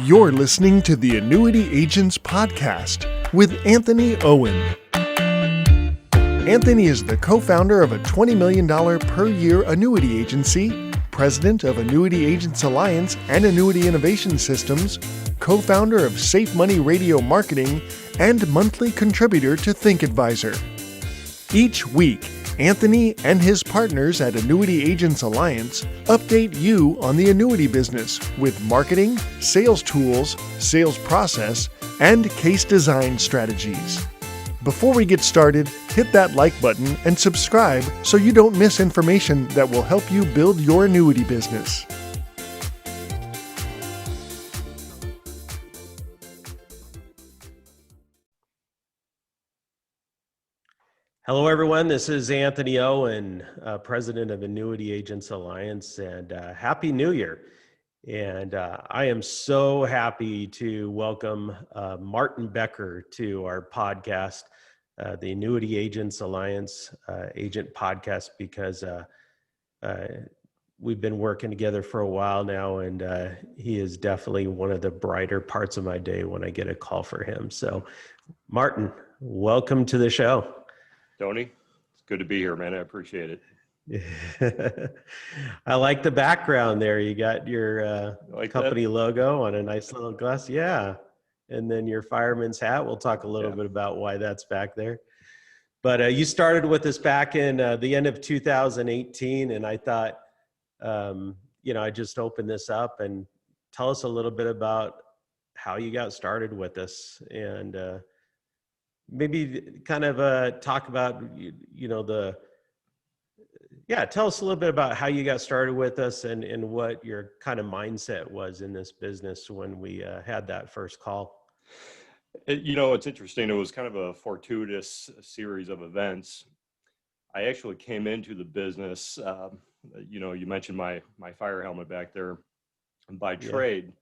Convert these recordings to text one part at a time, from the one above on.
You're listening to the Annuity Agents Podcast with Anthony Owen. Anthony is the co-founder of a $20 million per year annuity agency, president of Annuity Agents Alliance and Annuity Innovation Systems, co-founder of Safe Money Radio Marketing, and monthly contributor to Think Advisor. Each week, Anthony and his partners at Annuity Agents Alliance update you on the annuity business with marketing, sales tools, sales process, and case design strategies. Before we get started, hit that like button and subscribe so you don't miss information that will help you build your annuity business. Hello, everyone. This is Anthony Owen, president of Annuity Agents Alliance, and Happy New Year. And I am so happy to welcome Marty Becker to our podcast, the Annuity Agents Alliance Agent Podcast, because we've been working together for a while now, and he is definitely one of the brighter parts of my day when I get a call for him. So, Martin, welcome to the show. Tony, it's good to be here, man. I appreciate it. I like the background there. You got your company that logo on a nice little glass. Yeah. And then your fireman's hat. We'll talk a little bit about why that's back there. But you started with us back in the end of 2018. And I thought, I just opened this up and tell us a little bit about how you got started with us, and maybe kind of talk about, tell us a little bit about how you got started with us and what your kind of mindset was in this business when we had that first call. It's interesting. It was kind of a fortuitous series of events. I actually came into the business, you mentioned my fire helmet back there. And by trade,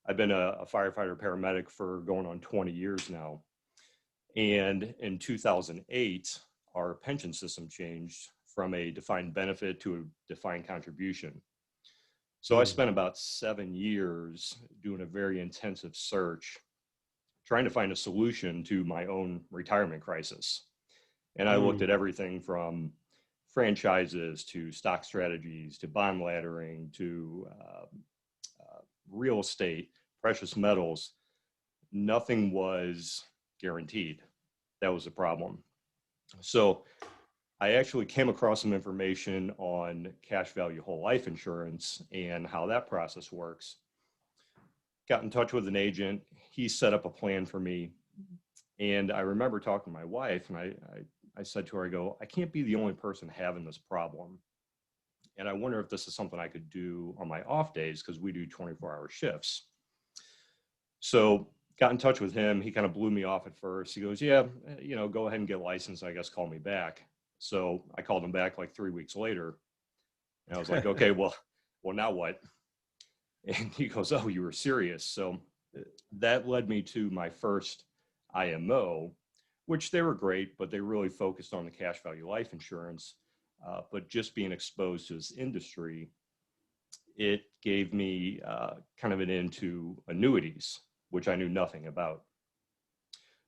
I've been a firefighter paramedic for going on 20 years now. And in 2008, our pension system changed from a defined benefit to a defined contribution. So I spent about 7 years doing a very intensive search, trying to find a solution to my own retirement crisis. And I looked at everything from franchises to stock strategies to bond laddering to real estate, precious metals. Nothing was guaranteed. That was the problem. So I actually came across some information on cash value whole life insurance and how that process works. Got in touch with an agent. He set up a plan for me. And I remember talking to my wife, and I said to her, I can't be the only person having this problem. And I wonder if this is something I could do on my off days, because we do 24-hour shifts. So got in touch with him. He kind of blew me off at first. He goes, go ahead and get licensed. I guess call me back. So I called him back like 3 weeks later. And I was like, okay, well, now what? And he goes, oh, you were serious. So that led me to my first IMO, which they were great, but they really focused on the cash value life insurance. But just being exposed to this industry, it gave me kind of an into annuities, which I knew nothing about.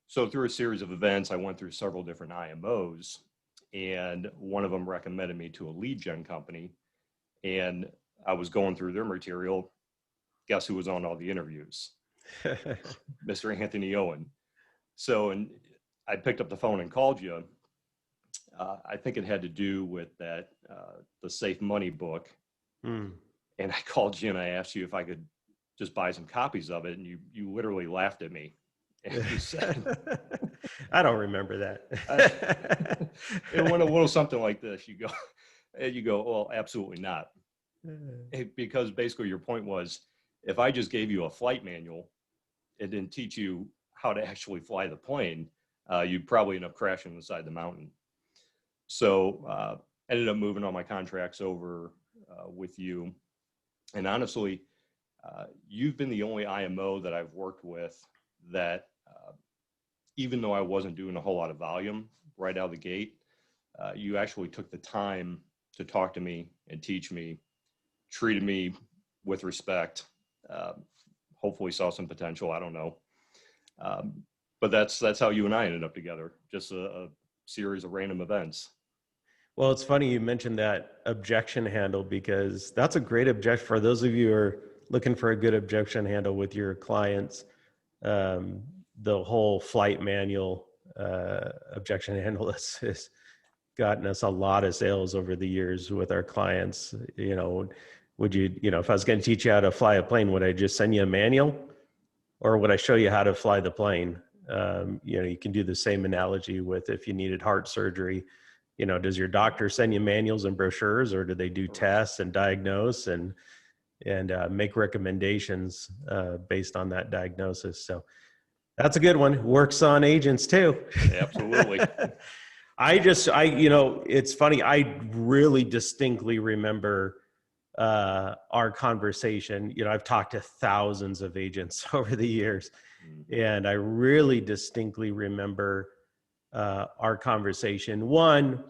So through a series of events, I went through several different IMOs, and one of them recommended me to a lead gen company. And I was going through their material. Guess who was on all the interviews? Mr. Anthony Owen. So, and I picked up the phone and called you. I think it had to do with that, the Safe Money book. And I called you and I asked you if I could just buy some copies of it, and you literally laughed at me. And you said, I don't remember that. It went a little something like this. You go, well, absolutely not. Because basically your point was, if I just gave you a flight manual, it didn't teach you how to actually fly the plane, you'd probably end up crashing inside the mountain. So ended up moving all my contracts over with you. And honestly, you've been the only IMO that I've worked with that, even though I wasn't doing a whole lot of volume right out of the gate, you actually took the time to talk to me and teach me, treated me with respect, hopefully saw some potential. I don't know. But that's how you and I ended up together. Just a series of random events. Well, it's funny you mentioned that objection handle, because that's a great objection for those of you who are looking for a good objection handle with your clients. The whole flight manual objection handle has gotten us a lot of sales over the years with our clients. Would you, if I was going to teach you how to fly a plane, would I just send you a manual, or would I show you how to fly the plane? You can do the same analogy with if you needed heart surgery. Does your doctor send you manuals and brochures, or do they do tests and diagnose and make recommendations based on that diagnosis? So that's a good one. Works on agents too. Absolutely. It's funny. I really distinctly remember our conversation. I've talked to thousands of agents over the years, and I really distinctly remember our conversation. One,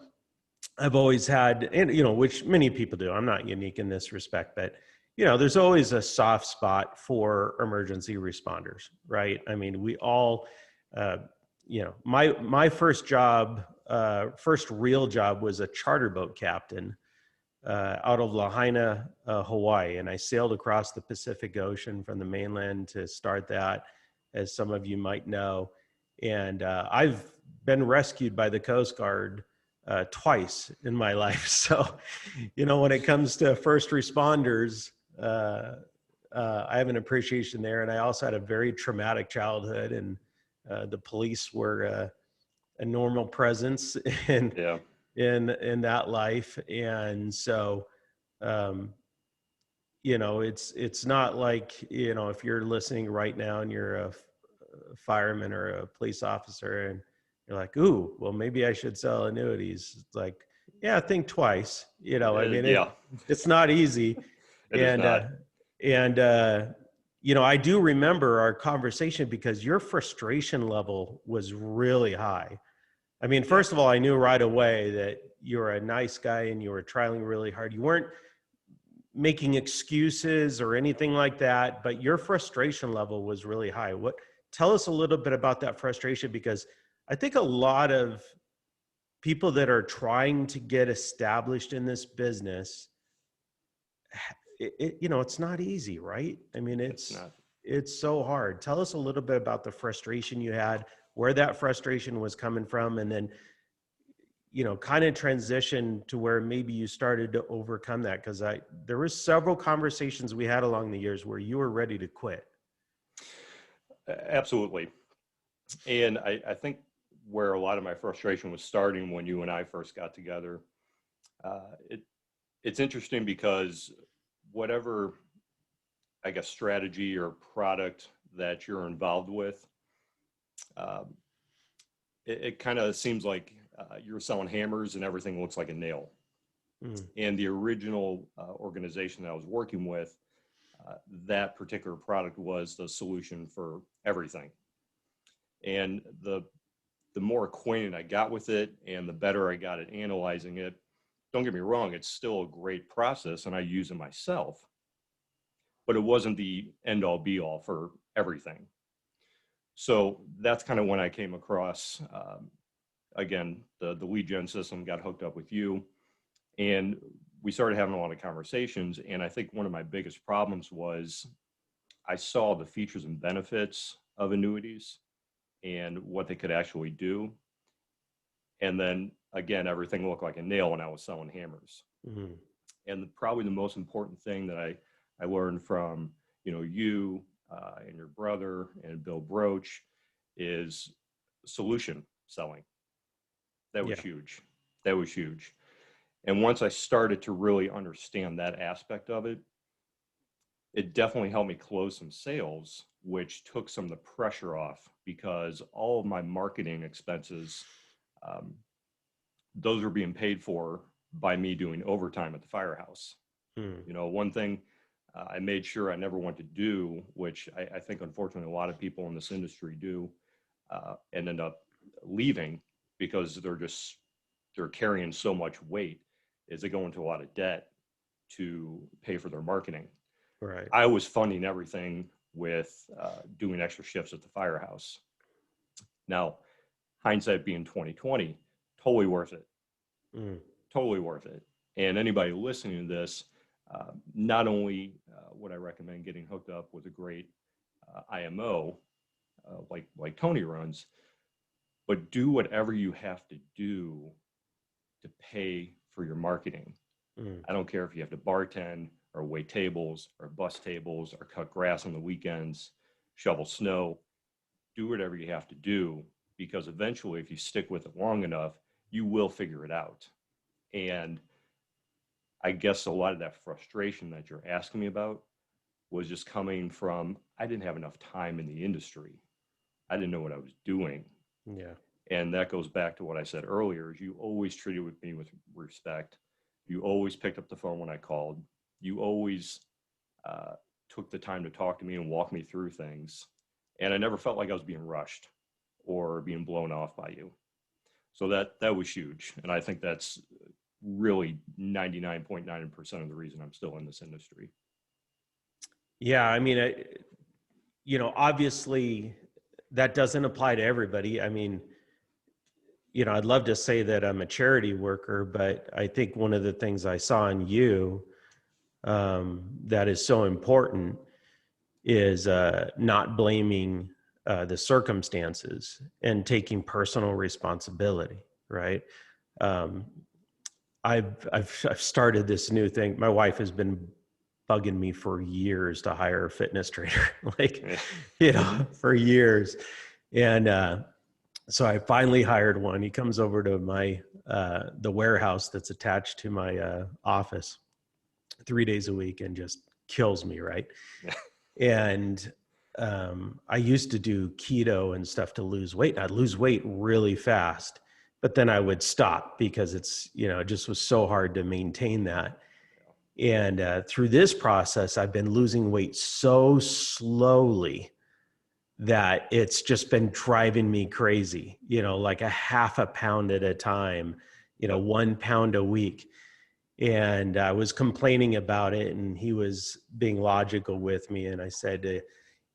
I've always had, and which many people do. I'm not unique in this respect, but there's always a soft spot for emergency responders, right? I mean, we all, my first job, first real job was a charter boat captain out of Lahaina, Hawaii, and I sailed across the Pacific Ocean from the mainland to start that, as some of you might know. And I've been rescued by the Coast Guard twice in my life. So, when it comes to first responders, I have an appreciation there. And I also had a very traumatic childhood, and the police were a normal presence in that life. And so, it's not like, if you're listening right now and you're a fireman or a police officer and you're like, ooh, well, maybe I should sell annuities. It's like, yeah, think twice. It's not easy. It is not. I do remember our conversation because your frustration level was really high. I mean, first of all, I knew right away that you were a nice guy and you were trying really hard. You weren't making excuses or anything like that, but your frustration level was really high. Tell us a little bit about that frustration, because I think a lot of people that are trying to get established in this business, it's not easy, right? I mean, it's so hard. Tell us a little bit about the frustration you had, where that frustration was coming from, and then, kind of transition to where maybe you started to overcome that. Because there were several conversations we had along the years where you were ready to quit. Absolutely. And I think where a lot of my frustration was starting when you and I first got together, it's interesting because whatever, I guess, strategy or product that you're involved with, it kind of seems like you're selling hammers and everything looks like a nail. And the original organization that I was working with, that particular product was the solution for everything. And the more acquainted I got with it and the better I got at analyzing it, don't get me wrong, it's still a great process and I use it myself, but it wasn't the end all be all for everything. So that's kind of when I came across, again, the lead gen system, got hooked up with you, and we started having a lot of conversations. And I think one of my biggest problems was I saw the features and benefits of annuities and what they could actually do. And then again, everything looked like a nail when I was selling hammers. And probably the most important thing that I learned from, you and your brother and Bill Broach is solution selling. That was huge. That was huge. And once I started to really understand that aspect of it, it definitely helped me close some sales, which took some of the pressure off, because all of my marketing expenses, those were being paid for by me doing overtime at the firehouse. One thing I made sure I never want to do, which I think unfortunately a lot of people in this industry do, and end up leaving because they're carrying so much weight, is they go into a lot of debt to pay for their marketing. Right. I was funding everything with doing extra shifts at the firehouse. Now, hindsight being 2020, totally worth it. Totally worth it. And anybody listening to this, not only would I recommend getting hooked up with a great IMO like Tony runs, but do whatever you have to do to pay for your marketing. I don't care if you have to bartend or wait tables or bus tables or cut grass on the weekends, shovel snow, do whatever you have to do, because eventually if you stick with it long enough, you will figure it out. And I guess a lot of that frustration that you're asking me about was just coming from, I didn't have enough time in the industry. I didn't know what I was doing. Yeah. And that goes back to what I said earlier, is you always treated me with respect. You always picked up the phone when I called. You always took the time to talk to me and walk me through things. And I never felt like I was being rushed or being blown off by you. So that was huge. And I think that's really 99.9% of the reason I'm still in this industry. Yeah. I mean, obviously that doesn't apply to everybody. I mean, I'd love to say that I'm a charity worker, but I think one of the things I saw in you that is so important is not blaming the circumstances and taking personal responsibility, right? I've started this new thing. My wife has been bugging me for years to hire a fitness trainer, for years. And so I finally hired one. He comes over to my the warehouse that's attached to my office 3 days a week and just kills me, right? And I used to do keto and stuff to lose weight. I'd lose weight really fast, but then I would stop because it just was so hard to maintain that. And through this process, I've been losing weight so slowly that it's just been driving me crazy, like a half a pound at a time, 1 pound a week. And I was complaining about it, and he was being logical with me. And I said,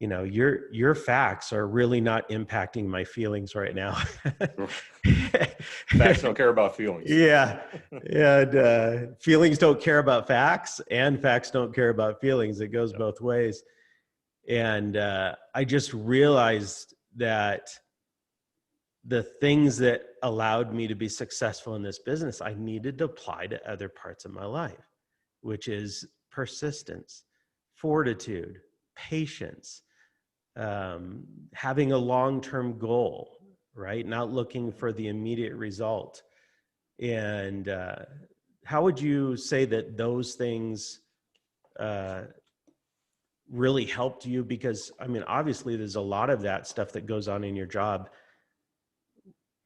your facts are really not impacting my feelings right now. Facts don't care about feelings. Yeah. And feelings don't care about facts, and facts don't care about feelings. It goes both ways. And I just realized that the things that allowed me to be successful in this business, I needed to apply to other parts of my life, which is persistence, fortitude, patience, having a long-term goal, right? Not looking for the immediate result. And how would you say that those things really helped you? Because I mean, obviously there's a lot of that stuff that goes on in your job.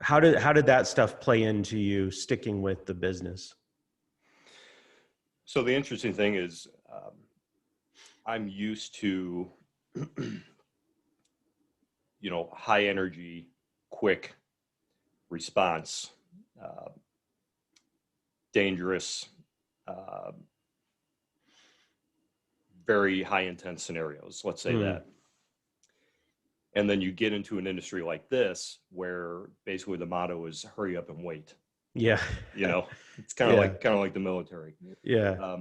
How did that stuff play into you sticking with the business? So the interesting thing is, I'm used to, high energy, quick response, dangerous, very high intense scenarios, let's say that. And then you get into an industry like this, where basically the motto is hurry up and wait. Yeah. It's kind of like the military. Yeah.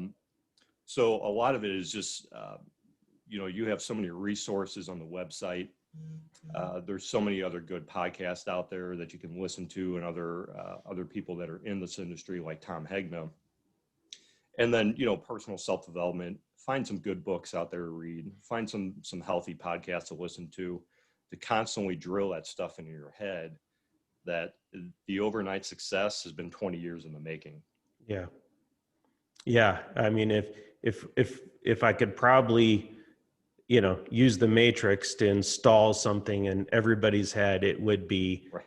So a lot of it is just, you have so many resources on the website. There's so many other good podcasts out there that you can listen to, and other people that are in this industry, like Tom Hegna. And then, personal self-development, find some good books out there to read, find some healthy podcasts to listen to constantly drill that stuff into your head, that the overnight success has been 20 years in the making. Yeah. Yeah. I mean, if I could probably, use the matrix to install something in everybody's head, it would be, right.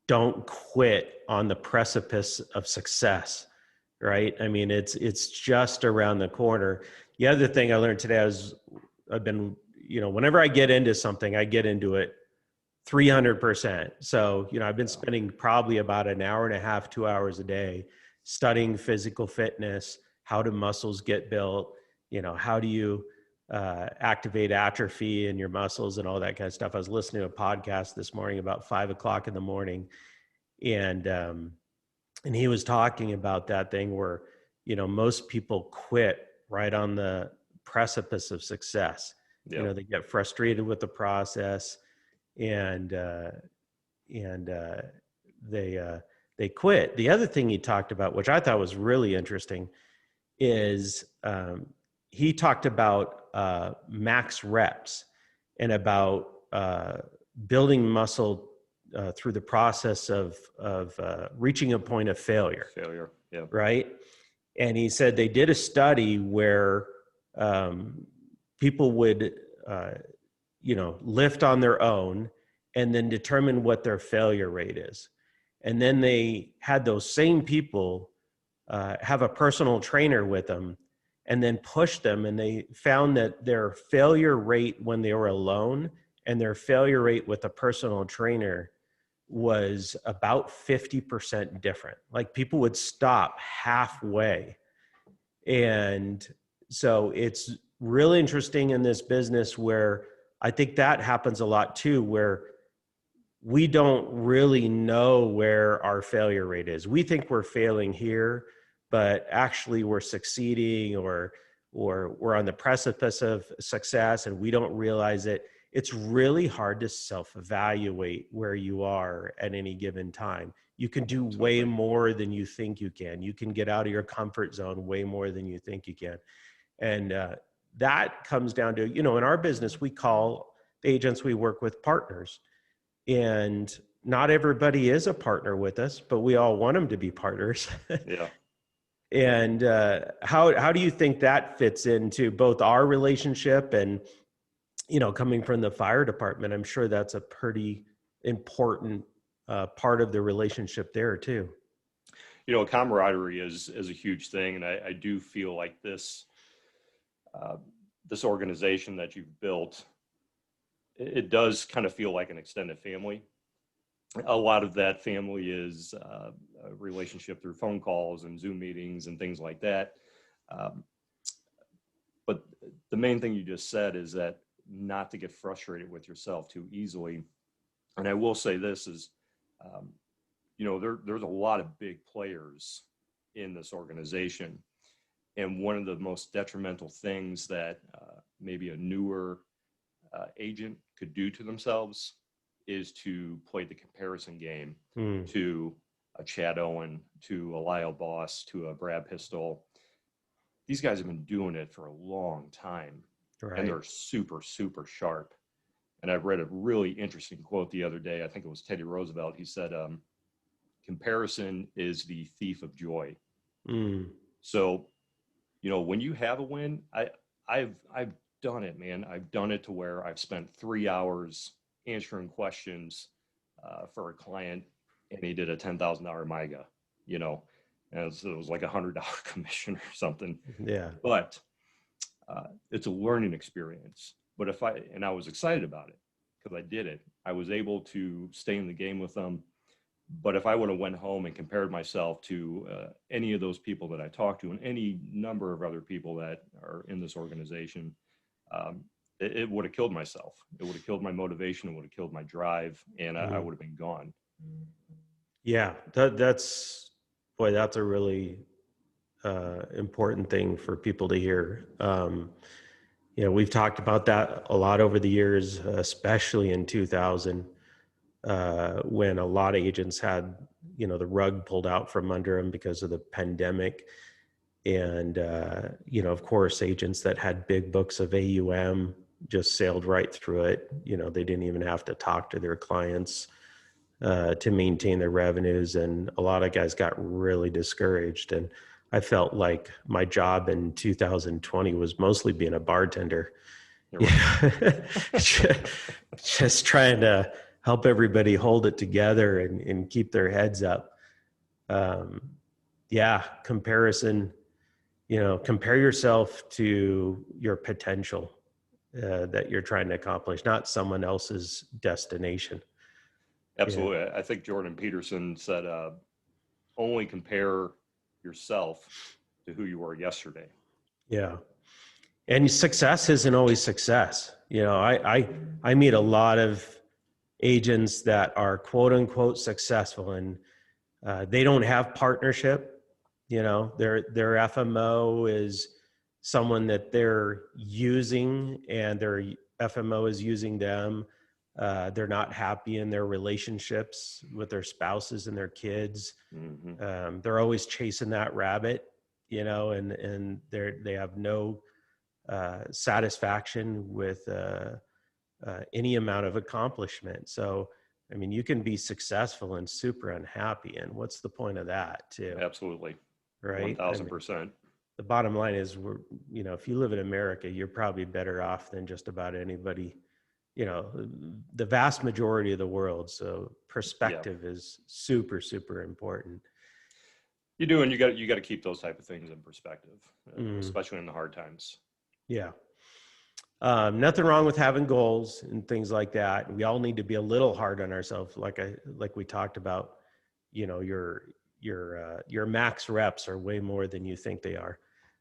Don't quit on the precipice of success. Right. I mean, it's just around the corner. The other thing I learned today is I've been, whenever I get into something, I get into it 300%. So, I've been spending probably about an hour and a half, 2 hours a day studying physical fitness, how do muscles get built, how do you activate atrophy in your muscles and all that kind of stuff. I was listening to a podcast this morning about 5 o'clock in the morning, and he was talking about that thing where, most people quit right on the precipice of success. Yep. They get frustrated with the process, and they quit. The other thing he talked about, which I thought was really interesting, is he talked about max reps and about building muscle through the process of reaching a point of failure. Yeah. Right. And he said they did a study where people would, lift on their own and then determine what their failure rate is. And then they had those same people have a personal trainer with them and then push them. And they found that their failure rate when they were alone and their failure rate with a personal trainer was about 50% different. Like people would stop halfway. And so it's really interesting in this business where I think that happens a lot too, where we don't really know where our failure rate is. We think we're failing here, but actually we're succeeding or we're on the precipice of success and we don't realize it. It's really hard to self-evaluate where you are at any given time. You can do way more than you think you can. You can get out of your comfort zone way more than you think you can. And that comes down to, in our business, we call the agents we work with partners. And not everybody is a partner with us, but we all want them to be partners. Yeah. And how do you think that fits into both our relationship and, coming from the fire department? I'm sure that's a pretty important part of the relationship there too. Camaraderie is a huge thing. And I do feel like this organization that you've built, it does kind of feel like an extended family. A lot of that family is a relationship through phone calls and Zoom meetings and things like that. But the main thing you just said is that not to get frustrated with yourself too easily. And I will say this is, there's a lot of big players in this organization. And one of the most detrimental things that maybe a newer agent could do to themselves is to play the comparison game to a Chad Owen, to a Lyle Boss, to a Brad Pistol. These guys have been doing it for a long time, right? And they're super, super sharp. And I read a really interesting quote the other day. I think it was Teddy Roosevelt. He said, comparison is the thief of joy. So, when you have a win, I've done it, man. I've done it to where I've spent 3 hours answering questions for a client, and he did a $10,000 MIGA, and so it was like $100 commission or something. Yeah. But it's a learning experience. But I was excited about it because I did it. I was able to stay in the game with them. But if I would have went home and compared myself to any of those people that I talked to and any number of other people that are in this organization, it would have killed myself. It would have killed my motivation. It would have killed my drive, and I would have been gone. Yeah, that's a really important thing for people to hear. We've talked about that a lot over the years, especially in 2000, when a lot of agents had, the rug pulled out from under them because of the pandemic. And, of course, agents that had big books of AUM just sailed right through it. They didn't even have to talk to their clients to maintain their revenues. And a lot of guys got really discouraged. And I felt like my job in 2020 was mostly being a bartender. Right. Just trying to help everybody hold it together and keep their heads up. Comparison, compare yourself to your potential that you're trying to accomplish, not someone else's destination. Absolutely. Yeah. I think Jordan Peterson said, only compare yourself to who you were yesterday. Yeah. And success isn't always success. You know, I meet a lot of agents that are quote unquote successful, and they don't have partnership. You know, their FMO is someone that they're using, and their FMO is using them. They're not happy in their relationships with their spouses and their kids. They're always chasing that rabbit, you know, and they have no satisfaction with any amount of accomplishment. So, I mean, you can be successful and super unhappy, and what's the point of that, too? Absolutely. Right? I mean, 1000%. the bottom line is, you know, if you live in America, you're probably better off than just about anybody, you know, the vast majority of the world. So perspective is super, super important. You do, and you got to keep those type of things in perspective, especially in the hard times. Yeah. Nothing wrong with having goals and things like that. We all need to be a little hard on ourselves, like we talked about. You know, your max reps are way more than you think they are.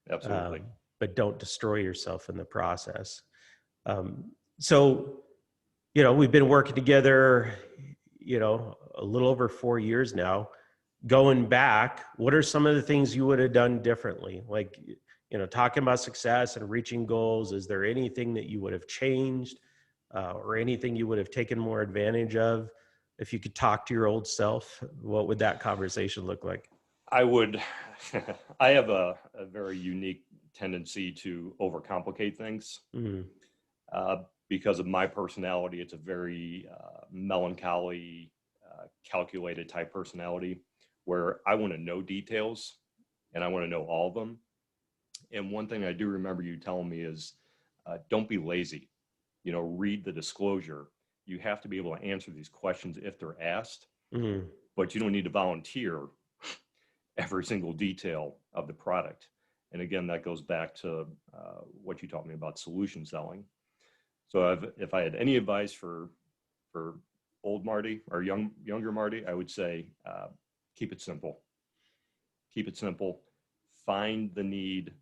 Absolutely. But don't destroy yourself in the process. So, you know, we've been working together, you know, a little over 4 years now. Going back, what are some of the things you would have done differently? Like, you know, talking about success and reaching goals, is there anything that you would have changed or anything you would have taken more advantage of? If you could talk to your old self, what would that conversation look like? I would, I have a very unique tendency to overcomplicate things because of my personality. It's a very melancholy, calculated type personality where I want to know details and I want to know all of them. And one thing I do remember you telling me is don't be lazy. You know, read the disclosure. You have to be able to answer these questions if they're asked, but you don't need to volunteer every single detail of the product. And again, that goes back to what you taught me about solution selling. So if I had any advice for old Marty or younger Marty, I would say keep it simple. Keep it simple. Find the need,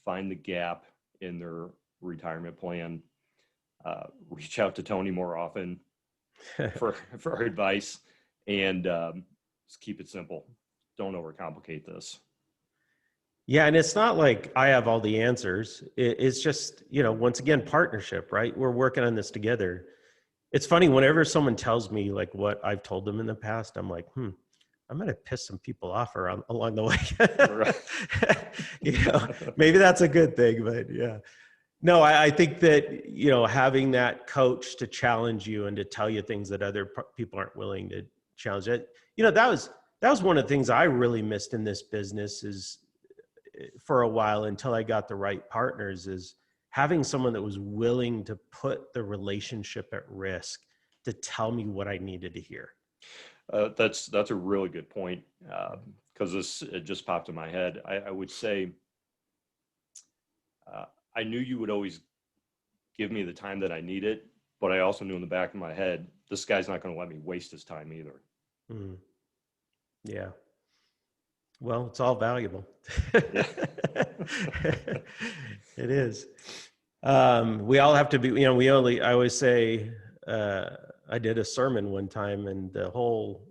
find the gap in their retirement plan. Reach out to Tony more often for advice, and just keep it simple. Don't overcomplicate this. Yeah, and it's not like I have all the answers. It's just, you know, once again, partnership, right? We're working on this together. It's funny, whenever someone tells me like what I've told them in the past, I'm like, I might have pissed some people off along the way. You know, maybe that's a good thing, but yeah. No, I think that, you know, having that coach to challenge you and to tell you things that other people aren't willing to challenge it. You know, that was one of the things I really missed in this business is for a while until I got the right partners, is having someone that was willing to put the relationship at risk to tell me what I needed to hear. That's a really good point, because it just popped in my head. I would say I knew you would always give me the time that I needed, but I also knew in the back of my head, this guy's not going to let me waste his time either. Yeah. Well, it's all valuable. It is. We all have to be, you know, I always say, I did a sermon one time, and the whole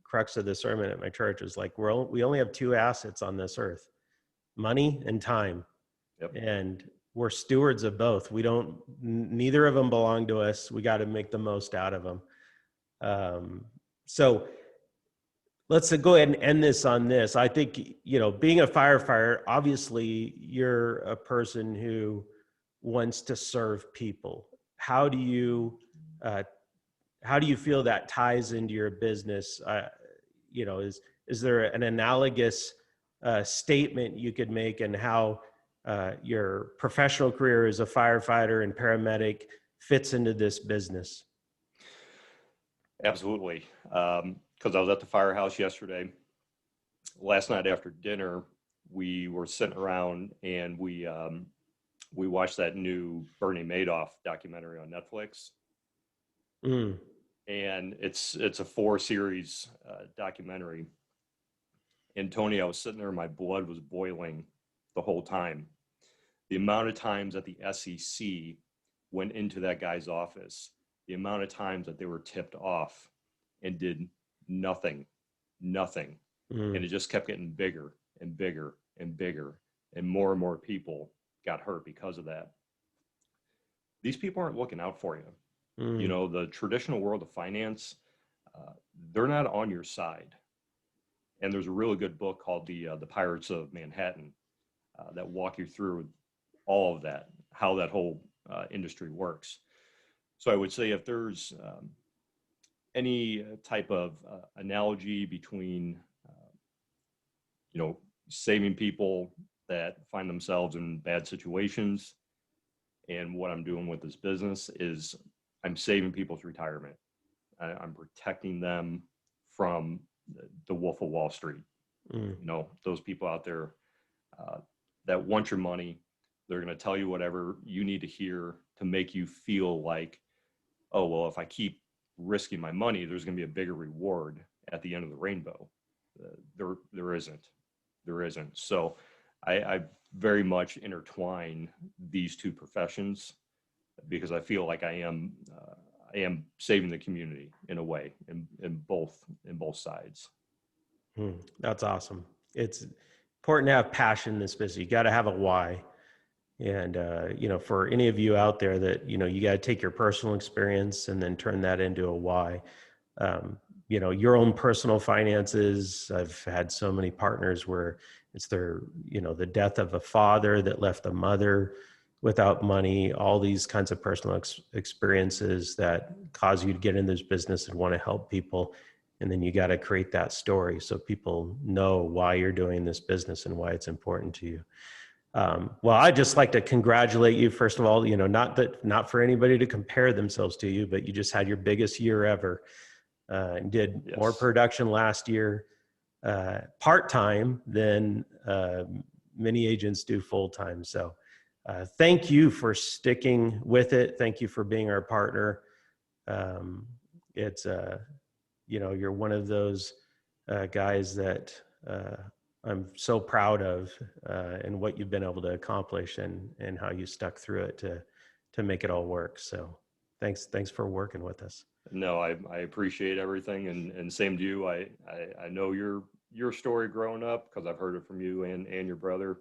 crux of the sermon at my church was like, we only have two assets on this earth, money and time. Yep. And we're stewards of both. Neither of them belong to us. We got to make the most out of them. So let's go ahead and end this on this. I think, you know, being a firefighter, obviously you're a person who wants to serve people. How do you feel that ties into your business? You know, is there an analogous statement you could make in how your professional career as a firefighter and paramedic fits into this business? Absolutely. Because I was at the firehouse yesterday. Last night after dinner, we were sitting around and we watched that new Bernie Madoff documentary on Netflix. And it's a 4-series documentary. And Tony, I was sitting there, my blood was boiling the whole time The amount of times that the SEC went into that guy's office, the amount of times that they were tipped off and did nothing. And it just kept getting bigger and bigger and bigger, and more people got hurt because of that. These people aren't looking out for you. You know, the traditional world of finance, they're not on your side. And there's a really good book called The Pirates of Manhattan that walk you through all of that, how that whole industry works. So I would say if there's any type of analogy between, you know, saving people that find themselves in bad situations and what I'm doing with this business is I'm saving people's retirement. I'm protecting them from the Wolf of Wall Street. You know, those people out there that want your money. They're going to tell you whatever you need to hear to make you feel like, oh, well, if I keep risking my money, there's going to be a bigger reward at the end of the rainbow. There isn't. So I very much intertwine these two professions because I feel like I am saving the community in a way in both sides. That's awesome. It's important to have passion in this business. You got to have a why. And, you know, for any of you out there that, you know, you got to take your personal experience and then turn that into a why. You know, your own personal finances. I've had so many partners where it's their, you know, the death of a father that left a mother without money, all these kinds of personal experiences that cause you to get in this business and want to help people. And then you got to create that story so people know why you're doing this business and why it's important to you. Well, I'd just like to congratulate you, first of all, you know, not for anybody to compare themselves to you, but you just had your biggest year ever and did more production last year, part-time than many agents do full-time. So thank you for sticking with it. Thank you for being our partner. It's, you know, you're one of those guys that I'm so proud of and what you've been able to accomplish and how you stuck through it to make it all work. So thanks for working with us. No, I appreciate everything, and same to you. I know your story growing up because I've heard it from you and your brother.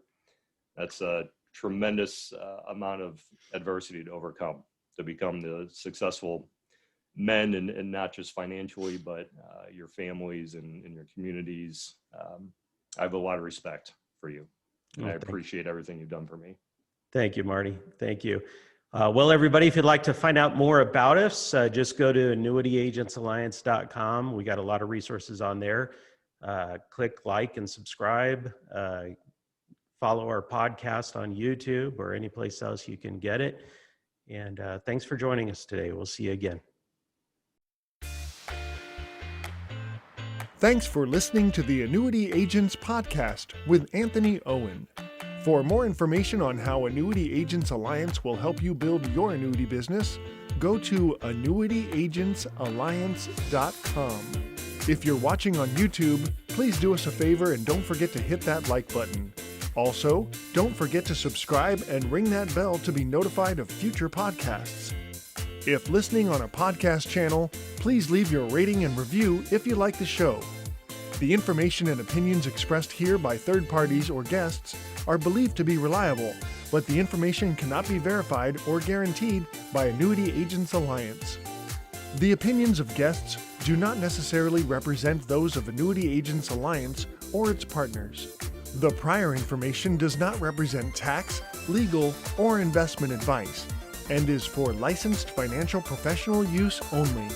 That's a tremendous amount of adversity to overcome to become the successful men, and not just financially, but your families and your communities. I have a lot of respect for you, and I appreciate everything you've done for me. Thank you, Marty. Thank you. Well, everybody, if you'd like to find out more about us, just go to annuityagentalliance.com. We got a lot of resources on there. Click like and subscribe. Follow our podcast on YouTube or any place else you can get it. And thanks for joining us today. We'll see you again. Thanks for listening to the Annuity Agents Podcast with Anthony Owen. For more information on how Annuity Agents Alliance will help you build your annuity business, go to annuityagentalliance.com. If you're watching on YouTube, please do us a favor and don't forget to hit that like button. Also, don't forget to subscribe and ring that bell to be notified of future podcasts. If listening on a podcast channel, please leave your rating and review if you like the show. The information and opinions expressed here by third parties or guests are believed to be reliable, but the information cannot be verified or guaranteed by Annuity Agents Alliance. The opinions of guests do not necessarily represent those of Annuity Agents Alliance or its partners. The prior information does not represent tax, legal, or investment advice and is for licensed financial professional use only.